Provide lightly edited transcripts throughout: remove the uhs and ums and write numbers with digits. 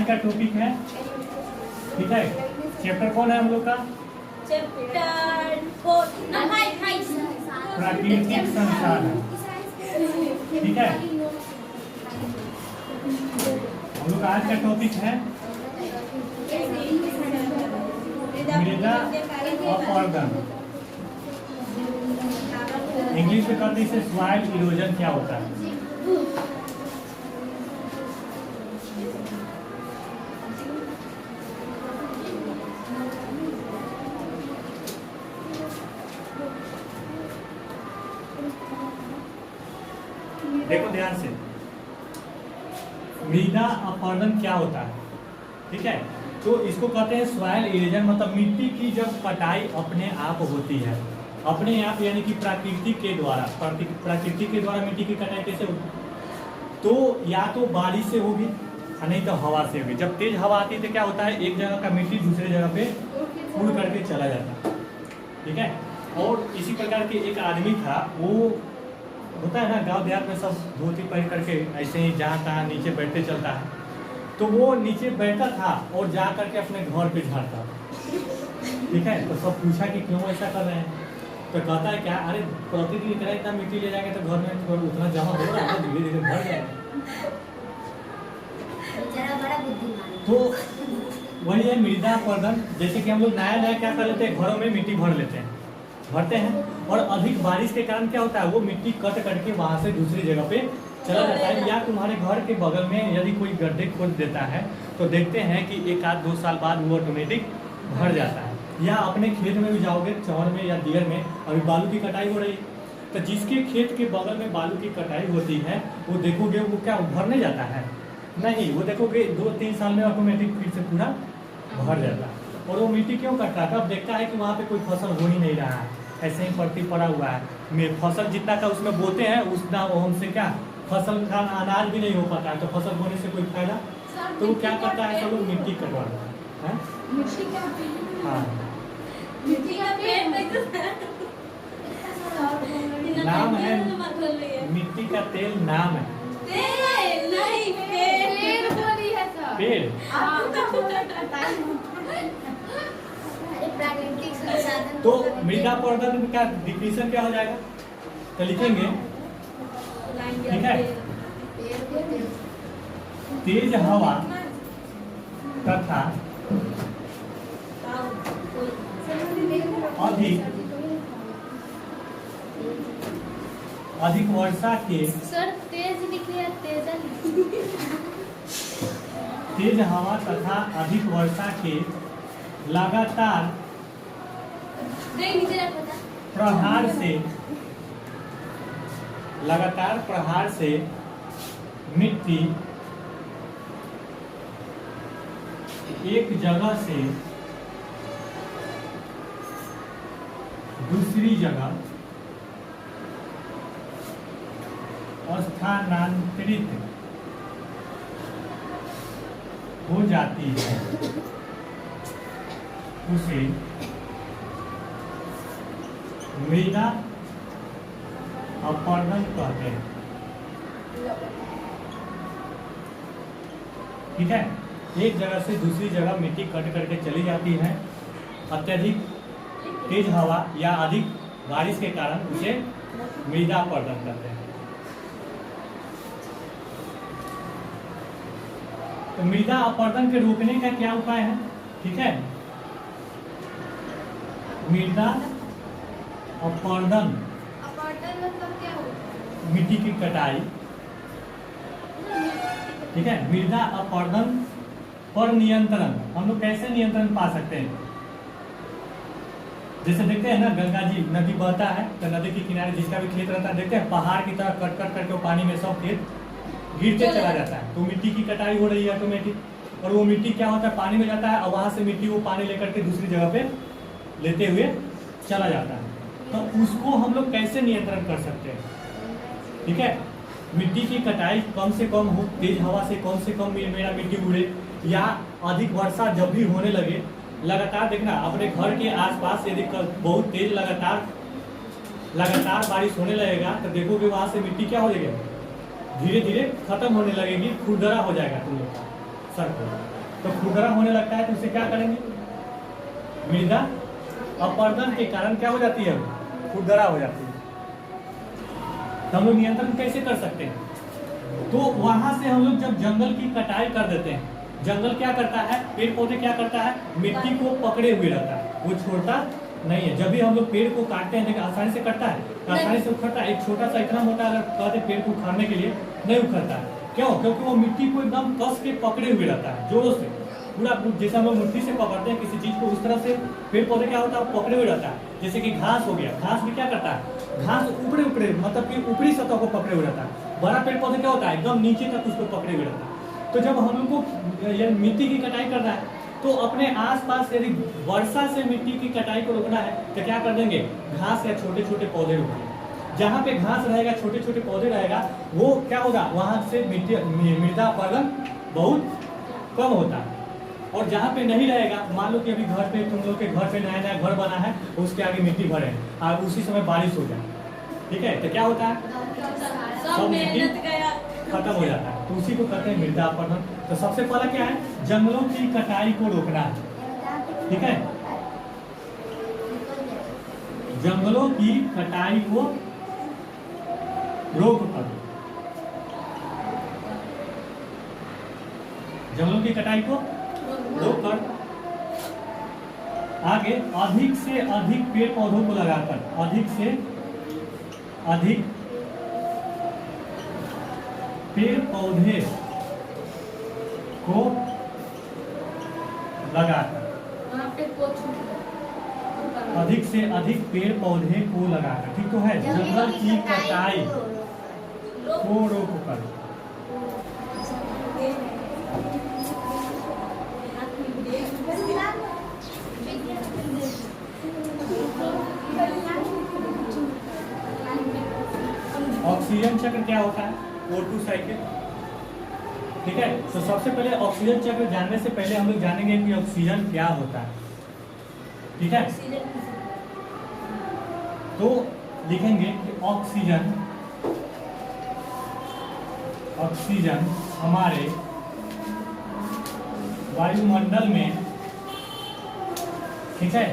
आज का टॉपिक है, ठीक है, चैप्टर कौन है हम लोग का? चैप्टर 4 प्राकृतिक संसाधन, ठीक है। हम लोग का आज का टॉपिक है मृदा अपरदन। इंग्लिश में कहते हैं इसे सॉइल इरोजन। क्या होता है? देखो ध्यान से, मृदा अपरदन क्या होता है, ठीक है। तो इसको कहते हैं सॉइल इरोजन, मतलब मिट्टी की जब कटाई अपने आप होती है, अपने आप यानी कि प्रकृति के द्वारा। प्रकृति के द्वारा मिट्टी की कटाई कैसे होगी? तो या तो बारिश से होगी, नहीं तो हवा से होगी। जब तेज हवा आती है तो क्या होता है, एक जगह का मिट्टी दूसरे जगह पे उड़ करके चला जाता है, ठीक है। और इसी प्रकार के एक आदमी था, वो होता है ना गांव देहात में, सब धोती पहन करके ऐसे ही जहाँ तहाँ नीचे बैठते चलता है। तो वो नीचे बैठा था और जा करके अपने घर पे झाड़ता, ठीक है। तो सब पूछा कि क्यों ऐसा कर रहे हैं? तो कहता है क्या, अरे प्रतिदिन इतना मिट्टी ले जाएंगे तो घर में उतना जमा हो रहा है, धीरे धीरे भर जाएगा। तो वही है मृदा अपरदन। जैसे कि हम लोग नया नया क्या कर लेते हैं, घरों में मिट्टी भरते हैं और अधिक बारिश के कारण क्या होता है, वो मिट्टी कट करके वहां से दूसरी जगह पे चला जाता है। या तुम्हारे घर के बगल में यदि कोई गड्ढे खोद देता है तो देखते हैं कि 1-2 साल बाद वो ऑटोमेटिक भर जाता है। या अपने खेत में भी जाओगे, चौर में या दियर में, अभी बालू की कटाई हो रही है, तो जिसके खेत के बगल में बालू की कटाई होती है वो देखोगे वो क्या भरने जाता है? नहीं, वो देखोगे 2-3 साल में ऑटोमेटिक फिर से पूरा भर जाता है। और वो मिट्टी क्यों कट रहा था? अब देखता है कि वहाँ पे कोई फसल हो ही नहीं रहा है, ऐसे ही पड़ती पड़ा हुआ है। फसल जितना का उसमें बोते हैं उतना हमसे क्या फसल का अनाज भी नहीं हो पाता है, तो फसल बोने से कोई फायदा। तो वो क्या करता है, सब लोग मिट्टी कटवा रहा है। हाँ, नाम है मिट्टी का तेल, नाम है पेड़। तो मृदा अपरदन का डिफिनेशन क्या हो जाएगा, तो लिखेंगे, ठीक है, तेज हवा तथा अधिक वर्षा के, सर तेज लिखिए, तेज हवा तथा अधिक वर्षा के लगातार प्रहार से मिट्टी एक जगह से दूसरी जगह स्थानांतरित हो जाती है, उसे मृदा अपरदन कहते हैं, ठीक है। एक जगह से दूसरी जगह मिट्टी कट करके चली जाती है अत्यधिक तेज हवा या अधिक बारिश के कारण, उसे मृदा अपरदन कहते हैं। तो मृदा अपरदन के रोकने का क्या उपाय है, ठीक है। मृदा अपरदन मतलब क्या होगा? मिट्टी की कटाई, ठीक है। मृदा अपरदन पर नियंत्रण हम लोग कैसे नियंत्रण पा सकते हैं? जैसे देखते हैं ना, गंगा जी नदी बहता है तो नदी के किनारे जिसका भी खेत रहता है, देखते हैं पहाड़ की तरह कट कट करके पानी में सब खेत गिरते चला जाता है। तो मिट्टी की कटाई हो रही है ऑटोमेटिक, और वो मिट्टी क्या होता है, पानी में जाता है और वहां से मिट्टी वो पानी लेकर के दूसरी जगह पे लेते हुए चला जाता है। तो उसको हम लोग कैसे नियंत्रण कर सकते हैं, ठीक है। मिट्टी की कटाई कम से कम हो, तेज हवा से कम मेरा मिट्टी उड़े, या अधिक वर्षा जब भी होने लगे, लगातार देखना अपने घर के आसपास यदि बहुत तेज लगातार बारिश होने लगेगा तो देखोगे वहां से मिट्टी क्या हो जाएगी, धीरे धीरे खत्म होने लगेगी, खुरदरा हो जाएगा तुम लोग का सर को। तो खुरदरा होने लगता है तो उसे क्या करेंगे, मृदा अपरदन के कारण क्या हो जाती है, खुरदरा हो जाती है। तो हम लोग नियंत्रण कैसे कर सकते हैं, तो वहां से हम लोग जब जंगल की कटाई कर देते हैं, जंगल क्या करता है, पेड़ पौधे क्या करता है, मिट्टी को पकड़े हुए रहता है, वो छोड़ता नहीं है। जब भी हम लोग पेड़ को काटते हैं, देखिए आसानी से कटता है, आसानी से उखड़ता है। एक छोटा सा इतना मोटा अगर कहते पेड़ को उखाड़ने के लिए नहीं उखड़ता है, क्यों, क्योंकि वो मिट्टी को एकदम कस के पकड़े हुए रहता है, जोरों से पूरा, जैसे हम लोग मिट्टी से पकड़ते हैं किसी चीज को, उस तरह से पेड़ पौधे क्या होता है, पकड़े हुए रहता है। जैसे कि घास हो गया, घास भी क्या करता है, घास ऊपरे ऊपरे मतलब कि ऊपरी सतह को पकड़े हुए रहता है। बड़ा पेड़ पौधे क्या होता है, एकदम नीचे तक उसको पकड़े हुए रहता है। तो जब हम लोग को ये मिट्टी की कटाई करना है, तो अपने आसपास यदि वर्षा से मिट्टी की कटाई को रोकना है तो क्या कर देंगे, घास या छोटे छोटे पौधे रोकेंगे। जहाँ पे घास रहेगा, छोटे छोटे पौधे रहेगा, वो क्या होगा, वहां से मृदा अपरदन बहुत कम होता है। और जहाँ पे नहीं रहेगा, मान लो कि अभी घर पे तुम लोग के घर पे नया नया घर बना है, उसके आगे मिट्टी भरे और उसी समय बारिश हो जाए, ठीक है, तो क्या होता है, सब मिट्टी खत्म हो जाता है। तो उसी को कहते हैं मृदा अपरदन। तो सबसे पहला क्या है, जंगलों की कटाई को रोकना है, ठीक है, जंगलों की कटाई को रोक कर, जंगलों की कटाई को रोक कर, आगे अधिक से अधिक पेड़ पौधों को लगाकर, अधिक से अधिक पेड़ पौधे को लगाकर, अधिक से अधिक पेड़ पौधे को लगाकर, ठीक तो है, जंगल की कटाई को रोककर। ऑक्सीजन चक्र क्या होता है, O2 साइकिल, ठीक है। तो सबसे पहले ऑक्सीजन चक्र जानने से पहले हम लोग जानेंगे कि ऑक्सीजन क्या होता है, ठीक है। तो लिखेंगे कि ऑक्सीजन, ऑक्सीजन हमारे वायुमंडल में, ठीक है,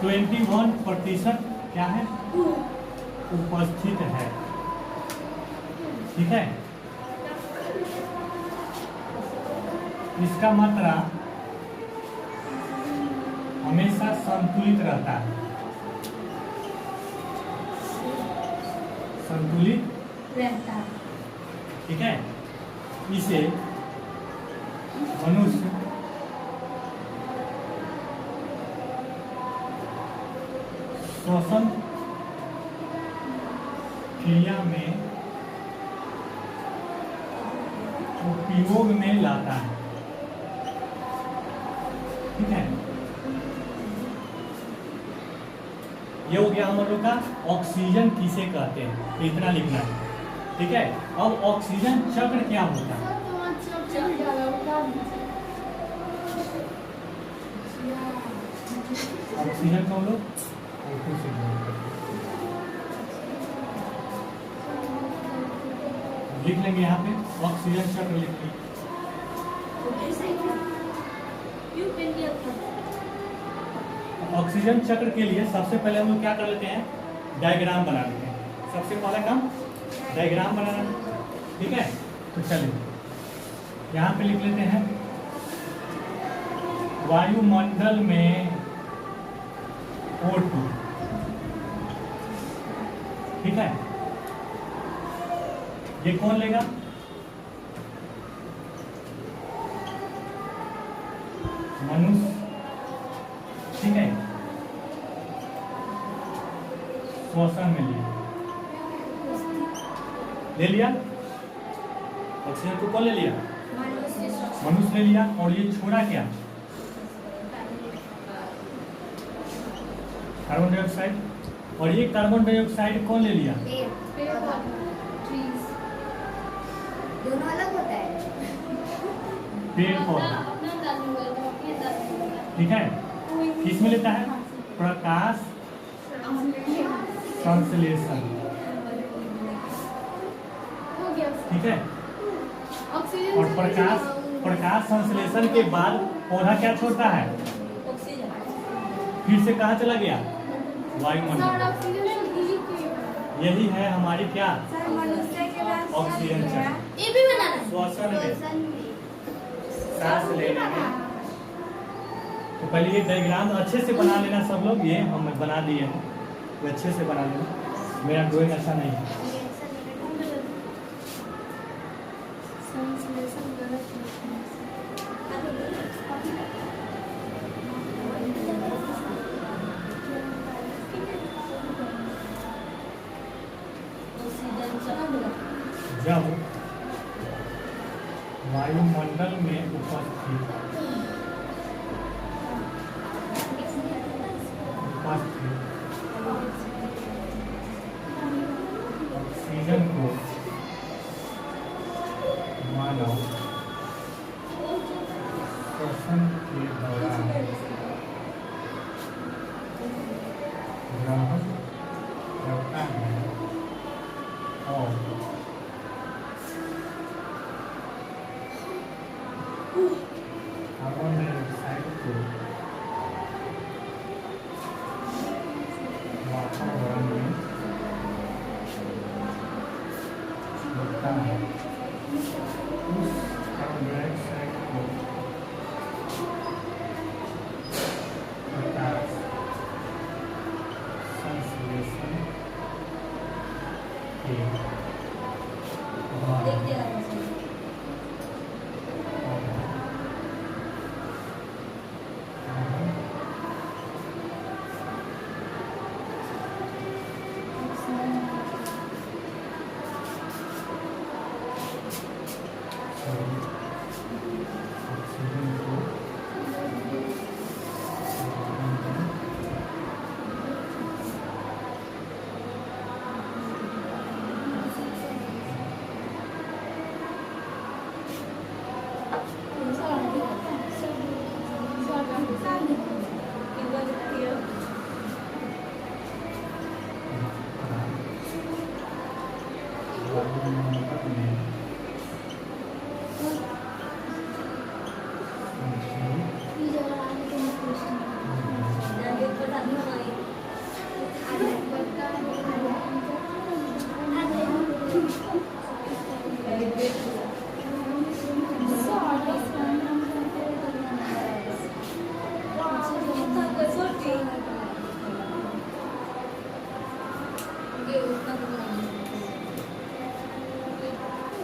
21% क्या है, उपस्थित है, ठीक है। इसका मात्रा हमेशा संतुलित रहता है, संतुलित रहता है, ठीक है। इसे मनुष्य श्वसन क्रिया में उपयोग में लाता है, ठीक है। ये हो गया हम लोग का ऑक्सीजन किसे कहते हैं, इतना लिखना है, ठीक है। अब ऑक्सीजन चक्र क्या होता है, ऑक्सीजन को हम लोग लिख लेंगे, यहाँ पे ऑक्सीजन चक्र लिख लेंगे। ऑक्सीजन चक्र के लिए सबसे पहले हम लोग क्या कर लेते हैं, डायग्राम बना लेते हैं। सबसे पहला काम डायग्राम बनाना, ठीक है। तो चलिए यहाँ पे लिख लेते हैं, वायुमंडल में O2, ठीक है। ये कौन लेगा, मनुष्य, ठीक है, श्वसन में ले लिया, ऑक्सीजन को कौन ले लिया, मनुष्य ले लिया। और ये छोड़ा क्या, कार्बन डाइऑक्साइड। और ये कार्बन डाइऑक्साइड कौन ले लिया, दोनों अलग होता है, पेड़ पौधा, ठीक है। किस में लेता है, प्रकाश संश्लेषण, ठीक है। और प्रकाश प्रकाश संश्लेषण के बाद पौधा क्या छोड़ता है? ऑक्सीजन। फिर से कहाँ चला गया? सर वायुमंडल। Oxygen liquid. यही है हमारी क्या? सर मनुष्य के पास ऑक्सीजन चक्र। ये भी बनाना है। श्वसन में, श्वसन में। सांस लेने में। तो पहले ये डायग्राम अच्छे से बना लेना सब लोग, ये हम बना दिए हैं, तो अच्छे से बना लेना। मेरा ड्राइंग अच्छा नहीं है। संश्लेषण गलत जब वायुमंडल में उपस्थित ऑक्सीजन को मानव श्वसन के दौरान ग्रहण करता है और कार्बन डाइऑक्साइड को वातावरण में छोड़ता है। उस कार्बन डाइऑक्साइड को प्रकाश संश्लेषण के द्वारा ऑक्सीजन को वायुमंडल में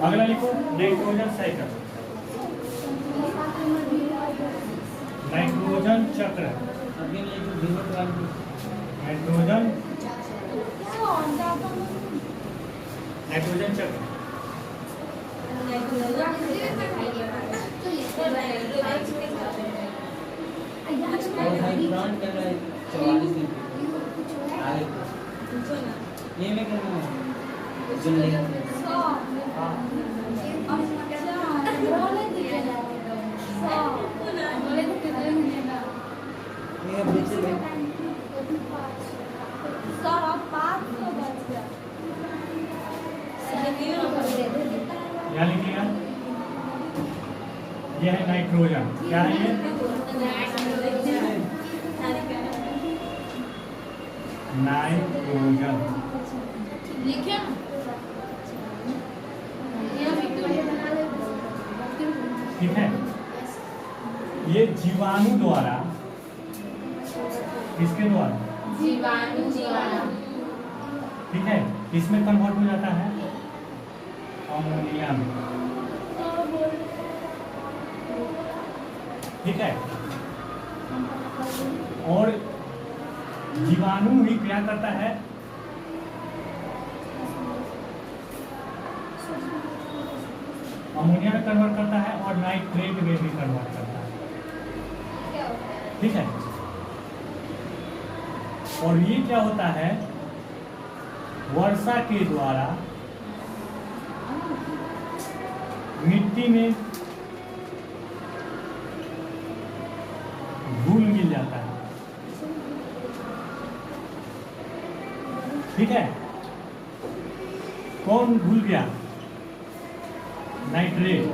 अगला लिखो नाइट्रोजन साइकिल, नाइट्रोजन चक्र, नाइट्रोजन नाइट्रोजन चक्र। ये में करना है क्या लिखिएगा? यह है नाइट्रोजन। क्या है ये? नाइट्रोजन। लिखिए ठीक है। ये जीवाणु द्वारा, किसके द्वारा? जीवाणु ठीक है, इसमें कन्वर्ट हो जाता है अमोनिया में। ठीक है, और जीवाणु ही क्या करता है? अमोनिया में कन्वर्ट करता है और नाइट्रेट में भी कन्वर्ट करता है। ठीक है, और ये क्या होता है? वर्षा के द्वारा मिट्टी में घुल मिल जाता है। ठीक है, कौन घुल गया? नाइट्रेट।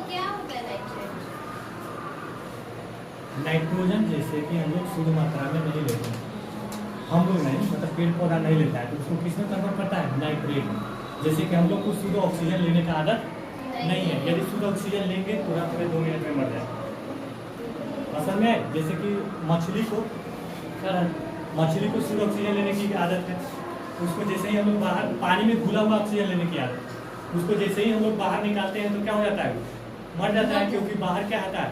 क्या होता है नाइट्रेट? नाइट्रोजन जैसे कि हम लोग शुद्ध मात्रा में नहीं लेते हैं, हम लोग नहीं मतलब पेड़ पौधा नहीं लेता है, तो उसको किसमें कन्वर्ट करता है? नाइट्रेट में। जैसे कि हम लोग को शुद्ध ऑक्सीजन लेने का आदत नहीं है, यदि शुद्ध ऑक्सीजन लेंगे तुरंत में 2 मिनट में मर जाए। असल में जैसे कि मछली को शुद्ध ऑक्सीजन लेने की आदत है, उसको जैसे ही हम लोग बाहर पानी में घुला हुआ ऑक्सीजन लेने की आदत, उसको जैसे ही हम लोग बाहर निकालते हैं तो क्या हो जाता है? मर जाता है, क्योंकि बाहर क्या आता है?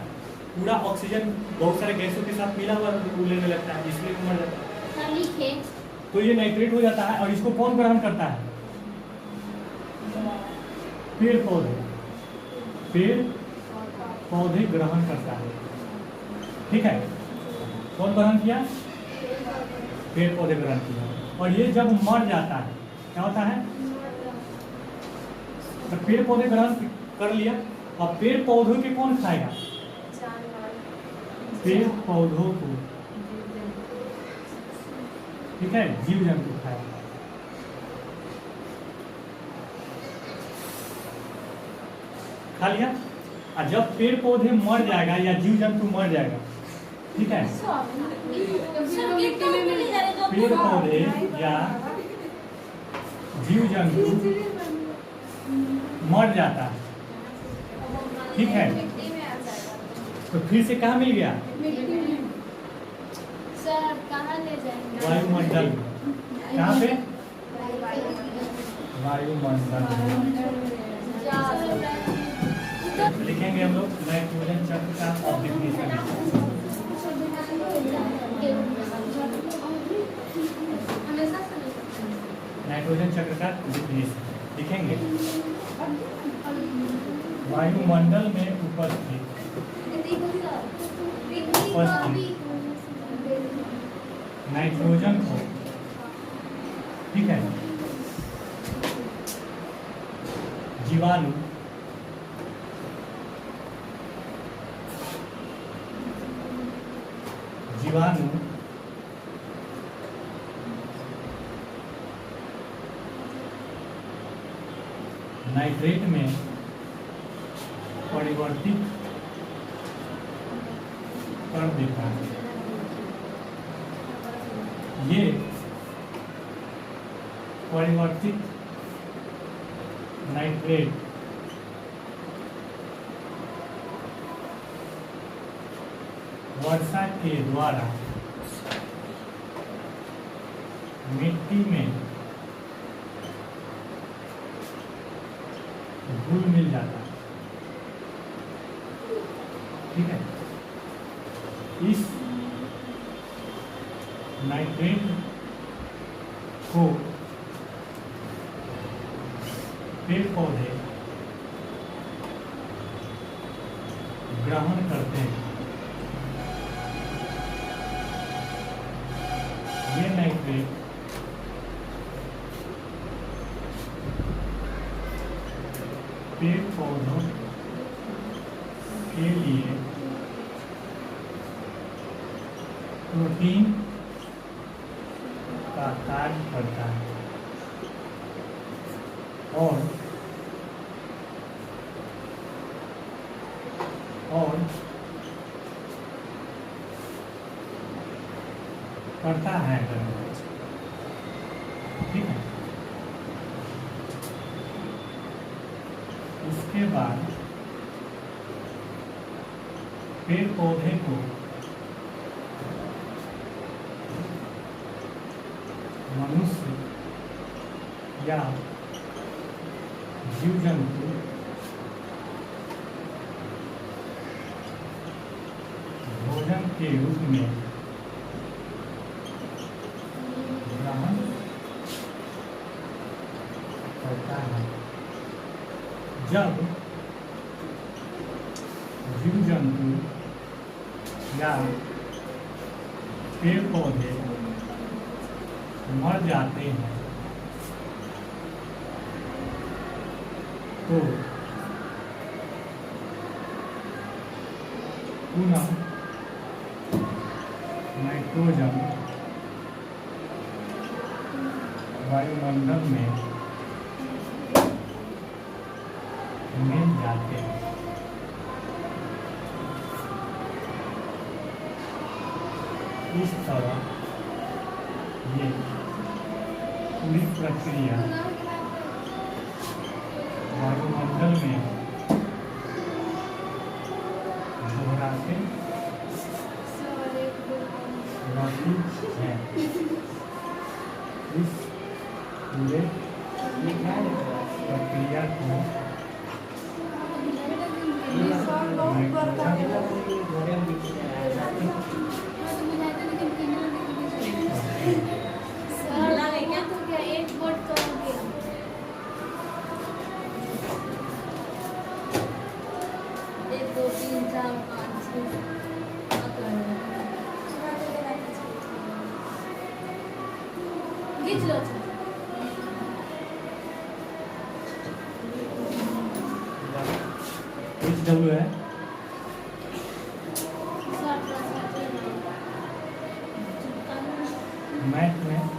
पूरा ऑक्सीजन बहुत सारे गैसों के साथ मिला हुआ लेने लगता है, इसलिए वो मर जाता है। तो ये नाइट्रेट हो जाता है, और इसको कौन ग्रहण करता है? पेड़ पौधे ग्रहण करता है। ठीक है, कौन ग्रहण किया? पेड़ पौधे ग्रहण किया। और ये जब मर जाता है क्या होता है? तो पेड़ पौधे ग्रहण कर लिया, अब पेड़ पौधों के कौन खाएगा? पेड़ पौधों को, ठीक है, जीव जंतु खाएगा। खा लिया, और जब पेड़ पौधे मर जाएगा या जीव जंतु मर जाएगा, ठीक है, पेड़ पौधे या जीव जंतु मर जाता है, ठीक है, तो फिर से कहाँ मिल गया? सर कहाँ ले जाएंगे? वायुमंडल में। कहाँ पे? वायुमंडल में। लिखेंगे हम लोग नाइट्रोजन चक्र का ऑब्जेक्टिव। नाइट्रोजन चक्र का डिफिनेशन लिखेंगे। वायुमंडल में उपस्थित नाइट्रोजन को, ठीक है, जीवाणु नाइट्रेट में परिवर्तित कर देता है। ये परिवर्तित नाइट्रेट वर्षा के द्वारा मिट्टी में घुल मिल जाता है, ठीक है। इस नाइट्रेट को पेड़ पौधे ग्रहण करते हैं। ये नाइट्रेट पेड़ पौधों के लिए प्रोटीन का कार्य करता है और करता है, ठीक है। उसके बाद पेड़ पौधे को मनुष्य या जीव जंतु भोजन के रूप में ग्रहण करता है। जब जीव जंतु या पेड़ पौधे मर जाते हैं तो पुनः नाइट्रोजन वायुमंडल में मिल जाते हैं। इस तरह ये पूरी प्रक्रिया वायुमंडल में दोहराते रहती है। इस पूरे ये क्या लिखा है? प्रक्रिया को घोड़े में लिखा है। एक बोर्ड तो हो गया। एक दो तीन चार पाँच खींच लो। डब्ल्यू है मैथ में